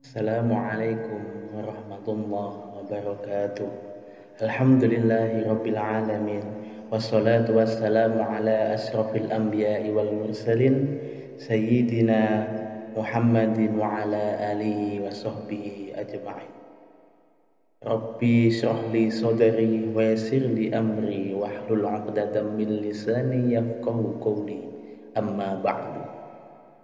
Assalamualaikum warahmatullahi wabarakatuh. Alhamdulillahi rabbil alamin. Wassalatu wassalamu ala asrafil anbiya'i wal mursalin Sayyidina Muhammadin wa ala alihi wa sahbihi ajma'in. Rabbi syrahli sadri wa yassirli amri wahlul 'uqdatam min lisani yafqahu qawli. Amma ba'du.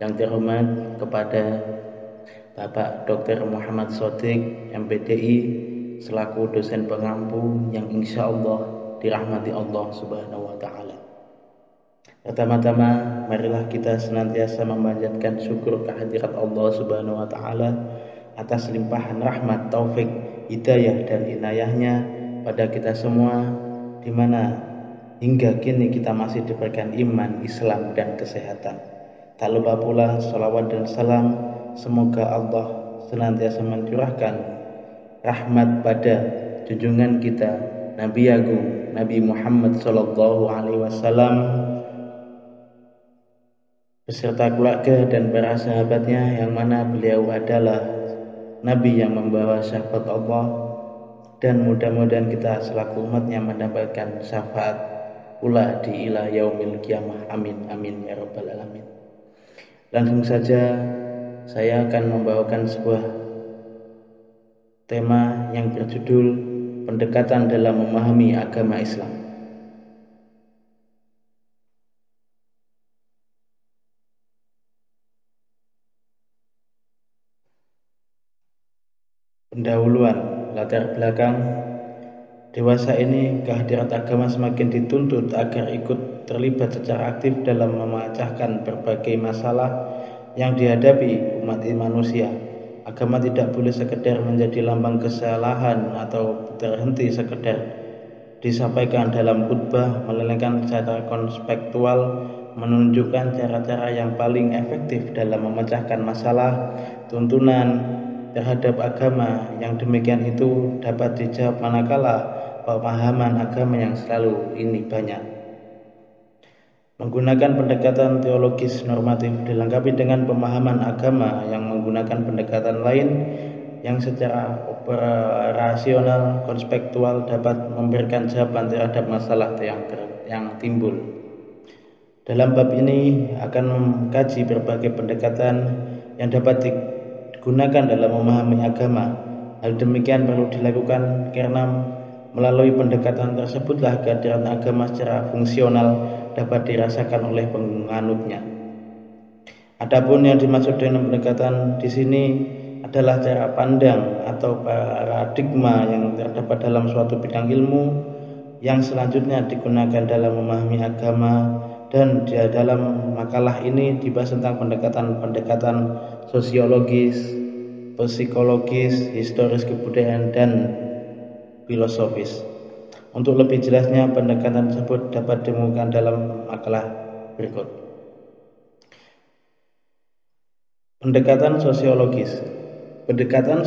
Yang terhormat kepada Bapak Dr. Muhammad Shodiq MPDI selaku dosen pengampu yang insya Allah dirahmati Allah Subhanahu wa Ta'ala. Pertama-tama, marilah kita senantiasa memanjatkan syukur kehadirat Allah Subhanahu wa Ta'ala atas limpahan rahmat, taufik, hidayah, dan inayahnya pada kita semua, di mana hingga kini kita masih diberikan iman, Islam, dan kesehatan. Tak lupa pula salawat dan salam, semoga Allah senantiasa mencurahkan rahmat pada junjungan kita Nabi Agung Nabi Muhammad Sallallahu Alaihi Wasallam beserta keluarga dan para sahabatnya, yang mana beliau adalah Nabi yang membawa syafaat Allah, dan mudah-mudahan kita selaku umatnya mendapatkan syafaat pula di ila yaumil qiyamah. Amin amin ya rabbal alamin. Langsung saja saya akan membawakan sebuah tema yang berjudul pendekatan dalam memahami agama Islam. Pendahuluan, latar belakang. Dewasa ini kehadiran agama semakin dituntut agar ikut terlibat secara aktif dalam memecahkan berbagai masalah yang dihadapi umat manusia. Agama tidak boleh sekedar menjadi lambang kesalahan atau terhenti sekedar disampaikan dalam khutbah, melainkan secara konspektual menunjukkan cara-cara yang paling efektif dalam memecahkan masalah. Tuntunan terhadap agama yang demikian itu dapat dijawab manakala pemahaman agama yang selalu ini banyak menggunakan pendekatan teologis normatif dilengkapi dengan pemahaman agama yang menggunakan pendekatan lain yang secara operasional konspektual dapat memberikan jawaban terhadap masalah yang timbul. Dalam bab ini akan mengkaji berbagai pendekatan yang dapat digunakan dalam memahami agama. Hal demikian perlu dilakukan karena melalui pendekatan tersebutlah kehadiran agama secara fungsional dapat dirasakan oleh penganutnya. Adapun yang dimaksud dengan pendekatan di sini adalah cara pandang atau paradigma yang terdapat dalam suatu bidang ilmu yang selanjutnya digunakan dalam memahami agama. Dan di dalam makalah ini dibahas tentang pendekatan sosiologis, psikologis, historis kebudayaan, dan filosofis. Untuk lebih jelasnya pendekatan tersebut dapat ditemukan dalam makalah berikut. Pendekatan sosiologis. Pendekatan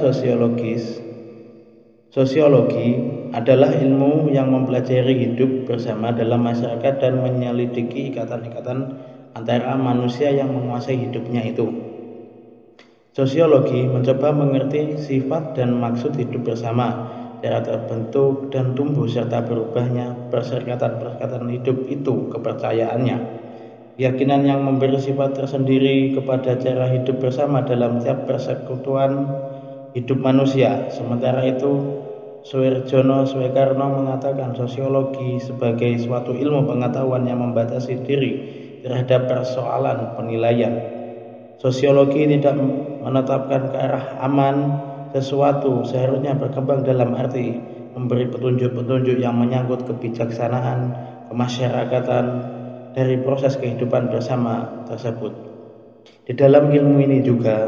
Sosiologi adalah ilmu yang mempelajari hidup bersama dalam masyarakat dan menyelidiki ikatan-ikatan antara manusia yang menguasai hidupnya itu. Sosiologi mencoba mengerti sifat dan maksud hidup bersama, cara terbentuk dan tumbuh serta berubahnya perserikatan hidup itu, kepercayaannya, keyakinan yang memberi sifat tersendiri kepada cara hidup bersama dalam tiap persekutuan hidup manusia. Sementara itu, Suwirjono Swekarno mengatakan sosiologi sebagai suatu ilmu pengetahuan yang membatasi diri terhadap persoalan penilaian. Sosiologi tidak menetapkan ke arah aman sesuatu, seharusnya berkembang dalam arti memberi petunjuk-petunjuk yang menyangkut kebijaksanaan, kemasyarakatan dari proses kehidupan bersama tersebut. Di dalam ilmu ini juga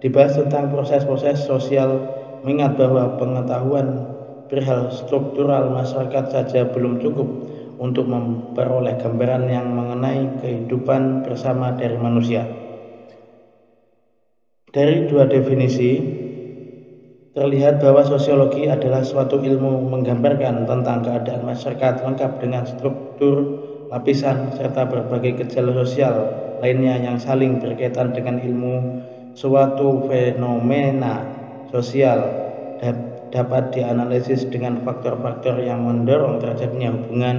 dibahas tentang proses-proses sosial, mengingat bahwa pengetahuan perihal struktural masyarakat saja belum cukup untuk memperoleh gambaran yang mengenai kehidupan bersama dari manusia. Dari dua definisi terlihat bahwa sosiologi adalah suatu ilmu menggambarkan tentang keadaan masyarakat lengkap dengan struktur, lapisan, serta berbagai gejala sosial lainnya yang saling berkaitan dengan ilmu suatu fenomena sosial dapat dianalisis dengan faktor-faktor yang mendorong terjadinya hubungan,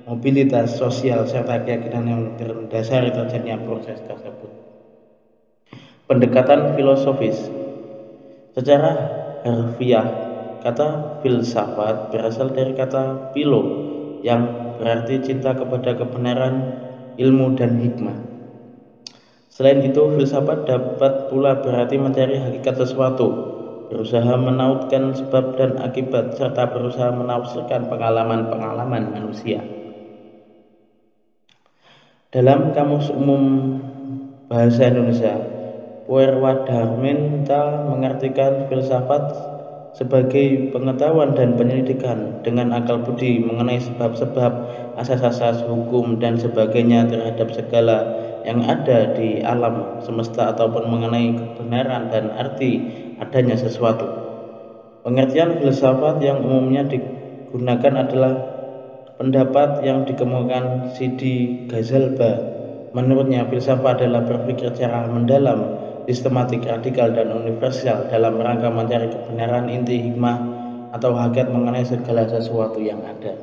mobilitas sosial, serta keyakinan yang berdasari terjadinya proses tersebut. Pendekatan filosofis. Secara harfiah, kata filsafat berasal dari kata philo yang berarti cinta kepada kebenaran, ilmu, dan hikmah. Selain itu, filsafat dapat pula berarti mencari hakikat sesuatu, berusaha menautkan sebab dan akibat, serta berusaha menafsirkan pengalaman-pengalaman manusia. Dalam Kamus Umum Bahasa Indonesia, Purwadarminta mengartikan filsafat sebagai pengetahuan dan penyelidikan dengan akal budi mengenai sebab-sebab, asas-asas, hukum, dan sebagainya terhadap segala yang ada di alam semesta ataupun mengenai kebenaran dan arti adanya sesuatu. Pengertian filsafat yang umumnya digunakan adalah pendapat yang dikemukakan Sidi Ghazalba. Menurutnya, filsafat adalah berpikir secara mendalam, sistematik, radikal, dan universal dalam rangka mencari kebenaran, inti, hikmah, atau hakikat mengenai segala sesuatu yang ada.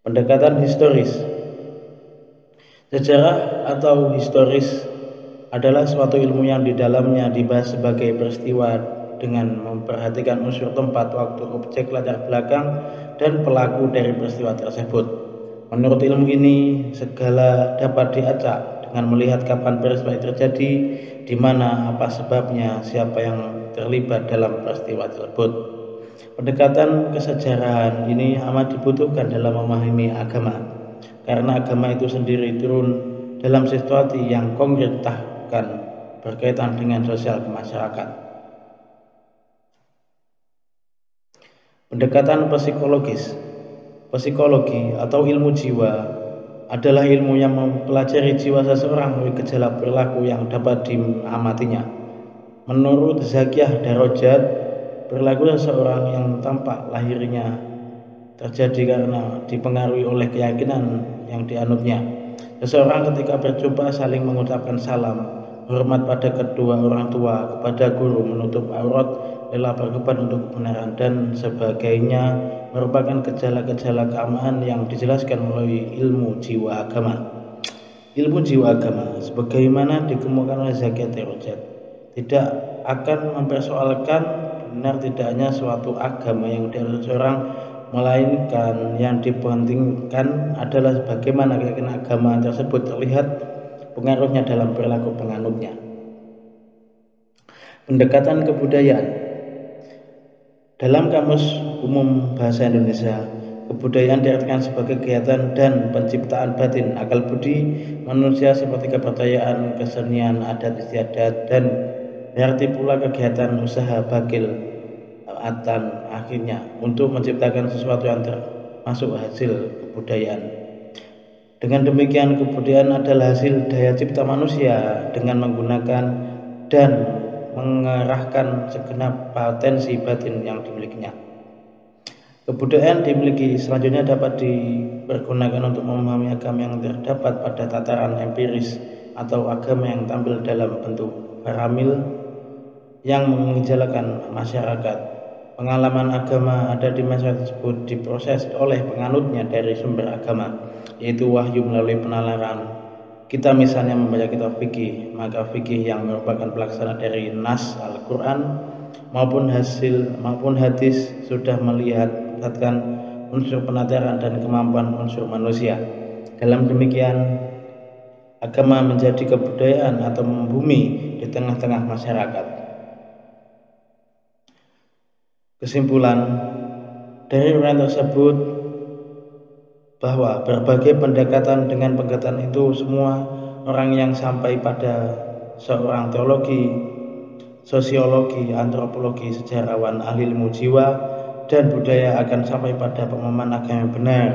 Pendekatan historis. Sejarah atau historis adalah suatu ilmu yang di dalamnya dibahas sebagai peristiwa dengan memperhatikan unsur tempat, waktu, objek, latar belakang, dan pelaku dari peristiwa tersebut. Menurut ilmu ini, segala dapat diacak dengan melihat kapan peristiwa itu terjadi, di mana, apa sebabnya, siapa yang terlibat dalam peristiwa tersebut. Pendekatan kesejarahan ini amat dibutuhkan dalam memahami agama, karena agama itu sendiri turun dalam situasi yang konkret bahkan berkaitan dengan sosial masyarakat. Pendekatan psikologis. Psikologi atau ilmu jiwa adalah ilmu yang mempelajari jiwa seseorang melalui gejala perilaku yang dapat diamatinya. Menurut Zakiyah Darajat, perilaku seseorang yang tampak lahirnya terjadi karena dipengaruhi oleh keyakinan yang dianutnya. Seseorang ketika berjumpa saling mengucapkan salam, hormat pada kedua orang tua, kepada guru, menutup aurat, rela berkorban untuk kebenaran, dan sebagainya merupakan gejala-gejala keamanan yang dijelaskan melalui ilmu jiwa agama. Ilmu jiwa agama, sebagaimana dikemukakan oleh Zakiyah Darajat, tidak akan mempersoalkan benar tidaknya suatu agama yang dianut seseorang, melainkan yang dipentingkan adalah bagaimana keyakinan agama tersebut terlihat pengaruhnya dalam perilaku penganutnya. Pendekatan kebudayaan. Dalam Kamus Umum Bahasa Indonesia, kebudayaan diartikan sebagai kegiatan dan penciptaan batin, akal budi manusia seperti kepercayaan, kesenian, adat istiadat, dan berarti pula kegiatan usaha bakil atan akhirnya untuk menciptakan sesuatu yang termasuk hasil kebudayaan. Dengan demikian, kebudayaan adalah hasil daya cipta manusia dengan menggunakan dan mengerahkan segenap potensi batin yang dimilikinya. Kebudayaan dimiliki selanjutnya dapat dipergunakan untuk memahami agama yang terdapat pada tataran empiris atau agama yang tampil dalam bentuk varamil yang mengejalakan masyarakat. Pengalaman agama ada di masyarakat tersebut diproses oleh penganutnya dari sumber agama, yaitu wahyu melalui penalaran. Kita misalnya membaca kitab fikih, maka fikih yang merupakan pelaksana dari nas Al-Quran maupun hadis sudah melihatkan unsur penataran dan kemampuan unsur manusia. Dalam demikian, agama menjadi kebudayaan atau membumi di tengah-tengah masyarakat. Kesimpulan dari uraian tersebut bahwa berbagai pendekatan dengan pendekatan itu semua orang yang sampai pada seorang teologi, sosiologi, antropologi, sejarawan, ahli ilmu jiwa dan budaya akan sampai pada pemahaman agama yang benar.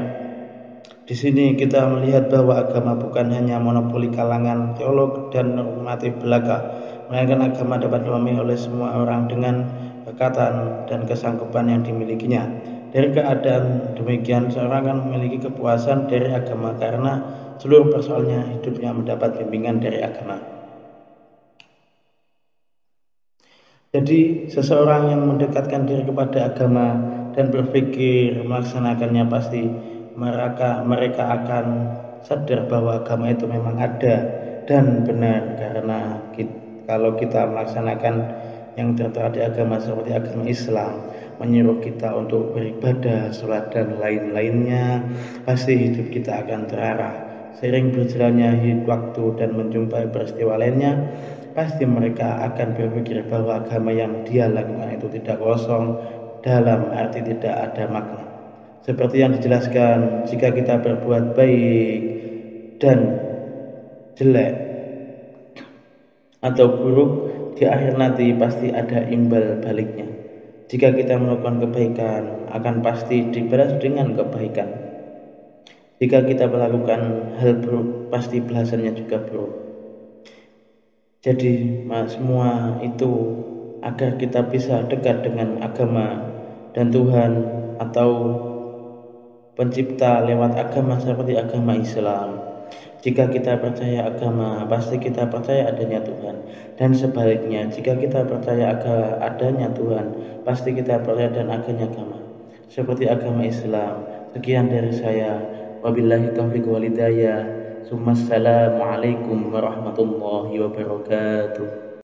Di sini kita melihat bahwa agama bukan hanya monopoli kalangan teolog dan normatif belaka, melainkan agama dapat dimahami oleh semua orang dengan kekatan dan kesanggupan yang dimilikinya. Dari keadaan demikian, seorang akan memiliki kepuasan dari agama karena seluruh persoalannya hidupnya mendapat bimbingan dari agama. Jadi seseorang yang mendekatkan diri kepada agama dan berpikir melaksanakannya pasti mereka akan sadar bahwa agama itu memang ada dan benar, karena kalau kita melaksanakan yang tertera di agama seperti agama Islam menyuruh kita untuk beribadah, sholat dan lain-lainnya, pasti hidup kita akan terarah. Sering berjalannya waktu dan menjumpai peristiwa lainnya, pasti mereka akan berpikir bahwa agama yang dia lakukan itu tidak kosong, dalam arti tidak ada makna. Seperti yang dijelaskan, jika kita berbuat baik dan jelek atau buruk, di akhir nanti pasti ada imbal baliknya. Jika kita melakukan kebaikan, akan pasti dibalas dengan kebaikan. Jika kita melakukan hal buruk, pasti balasannya juga buruk. Jadi semua itu agar kita bisa dekat dengan agama dan Tuhan atau pencipta lewat agama seperti agama Islam. Jika kita percaya agama, pasti kita percaya adanya Tuhan. Dan sebaliknya, jika kita percaya adanya Tuhan, pasti kita percaya dan adanya agama. Seperti agama Islam. Sekian dari saya. Wabillahi taufiq walhidayah. Assalamualaikum warahmatullahi wabarakatuh.